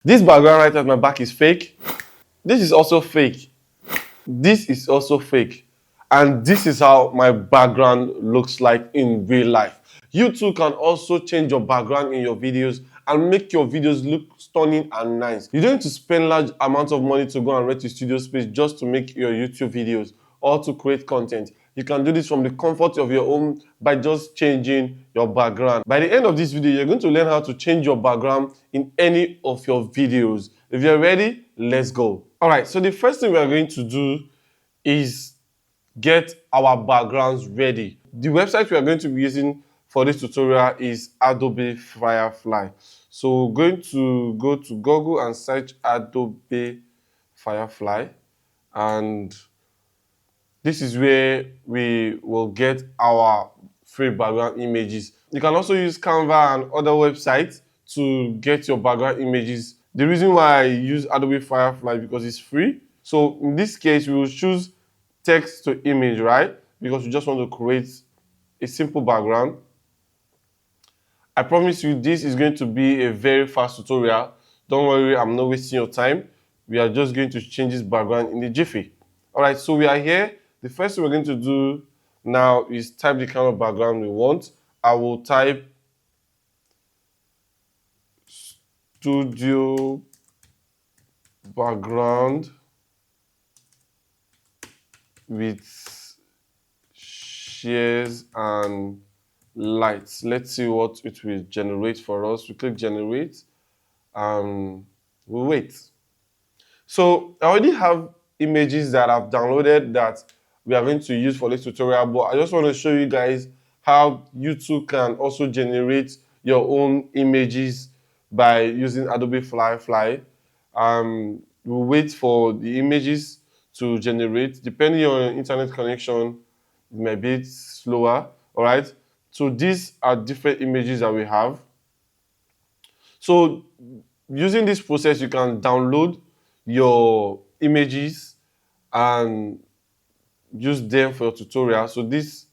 This background right at my back is fake. This is also fake. This is also fake. And this is how my background looks like in real life. You too can also change your background in your videos and make your videos look stunning and nice. You don't need to spend large amounts of money to go and rent a studio space just to make your YouTube videos or to create content. You can do this from the comfort of your home by just changing your background. By the end of this video, you're going to learn how to change your background in any of your videos. If you're ready, let's go. All right, so the first thing we are going to do is get our backgrounds ready. The website we are going to be using for this tutorial is Adobe Firefly. So we're going to go to Google and search Adobe Firefly, and this is where we will get our free background images. You can also use Canva and other websites to get your background images. The reason why I use Adobe Firefly is because it's free. So in this case, we will choose text to image, right? Because we just want to create a simple background. I promise you this is going to be a very fast tutorial. Don't worry, I'm not wasting your time. We are just going to change this background in the jiffy. All right, so we are here. The first thing we're going to do now is type the kind of background we want. I will type studio background with shares and lights. Let's see what it will generate for us. We click generate and we'll wait. So I already have images that I've downloaded that we are going to use for this tutorial, but I just want to show you guys how you too can also generate your own images by using Adobe Firefly. We'll wait for the images to generate. Depending on your internet connection, it may be slower. All right. So these are different images that we have. So using this process, you can download your images and use them for your tutorial. So this,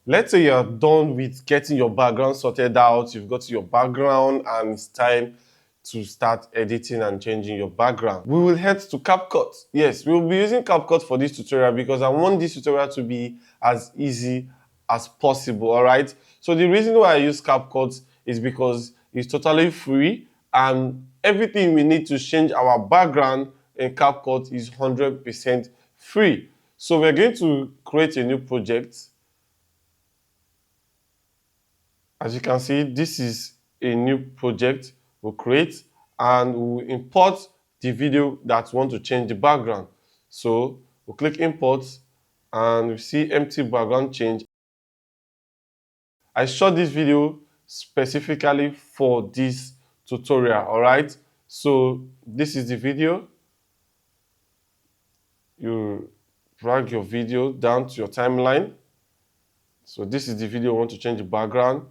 let's say you're done with getting your background sorted out, you've got your background and it's time to start editing and changing your background. We will head to CapCut. Yes, we will be using CapCut for this tutorial because I want this tutorial to be as easy as possible, all right? So the reason why I use CapCut is because it's totally free and everything we need to change our background in CapCut is 100% free. So we're going to create a new project. As you can see, this is a new project we'll create and we'll import the video that we want to change the background. So we'll click import and we see empty background change. I shot this video specifically for this tutorial, all right? So this is the video. You drag your video down to your timeline. So this is the video we want to change the background.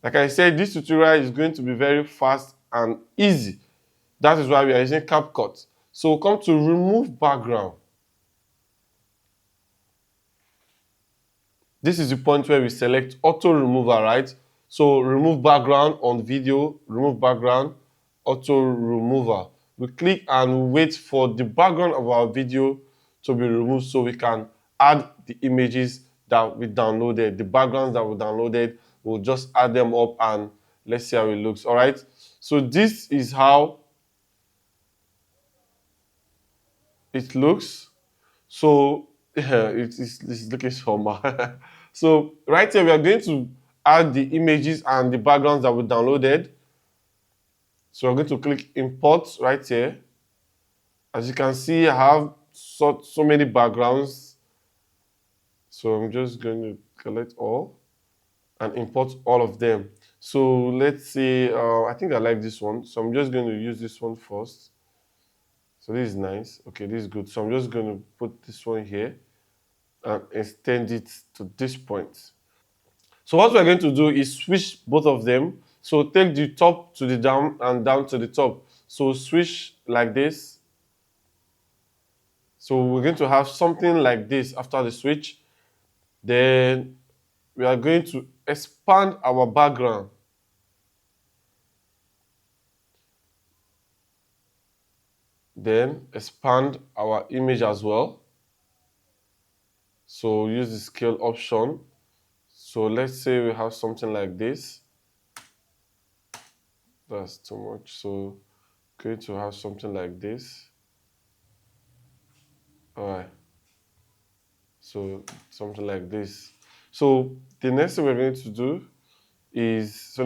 Like I said, this tutorial is going to be very fast and easy. That is why we are using CapCut. So we'll come to remove background. This is the point where we select auto remover, right? So remove background on video, remove background, auto remover. We click and we wait for the background of our video to be removed so we can add the images that we downloaded, the backgrounds that we downloaded. We'll just add them up and let's see how it looks. All right. So this is how it looks. So it's looking somehow. So right here, we are going to add the images and the backgrounds that we downloaded. So we're going to click import right here. As you can see, I have so many backgrounds. So I'm just going to collect all and import all of them. So let's say, I think I like this one. So I'm just going to use this one first. So this is nice. Okay, this is good. So I'm just going to put this one here and extend it to this point. So what we're going to do is switch both of them. So take the top to the down and down to the top. So switch like this. So we're going to have something like this after the switch. Then we are going to expand our background. Then expand our image as well. So use the scale option. So let's say we have something like this. That's too much. So going to have something like this. All right. So something like this. So the next thing we're going to do is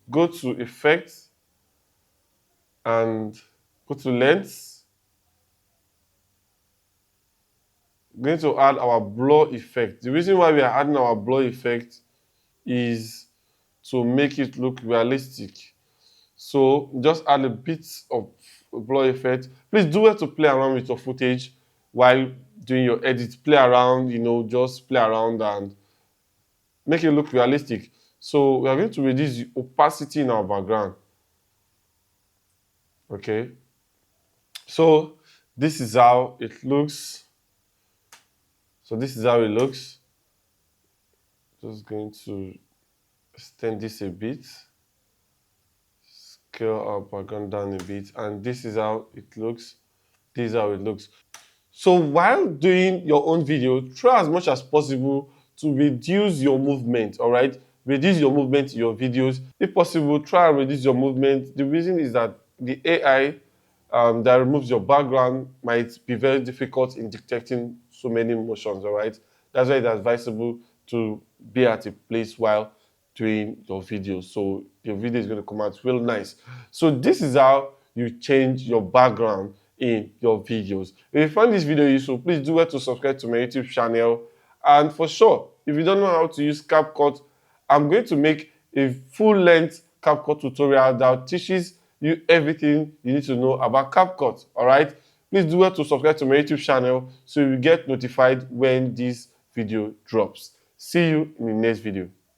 go to effects and go to length. Going to add our blur effect. The reason why we are adding our blur effect is to make it look realistic. So just add a bit of blur effect. Please do well to play around with your footage while doing your edit. Play around, just play around and make it look realistic. So we are going to reduce the opacity in our background. Okay. So this is how it looks. Just going to extend this a bit. Scale our background down a bit. And this is how it looks. This is how it looks. So while doing your own video, try as much as possible to reduce your movement, all right? Reduce your movement in your videos. If possible, try and reduce your movement. The reason is that the AI that removes your background might be very difficult in detecting so many motions, all right? That's why it's advisable to be at a place while doing your video. So your video is going to come out real nice. So this is how you change your background in your videos. If you find this video useful, please do well to subscribe to my YouTube channel. And for sure, if you don't know how to use CapCut, I'm going to make a full-length CapCut tutorial that teaches you everything you need to know about CapCut, all right? Please do well to subscribe to my YouTube channel so you get notified when this video drops. See you in the next video.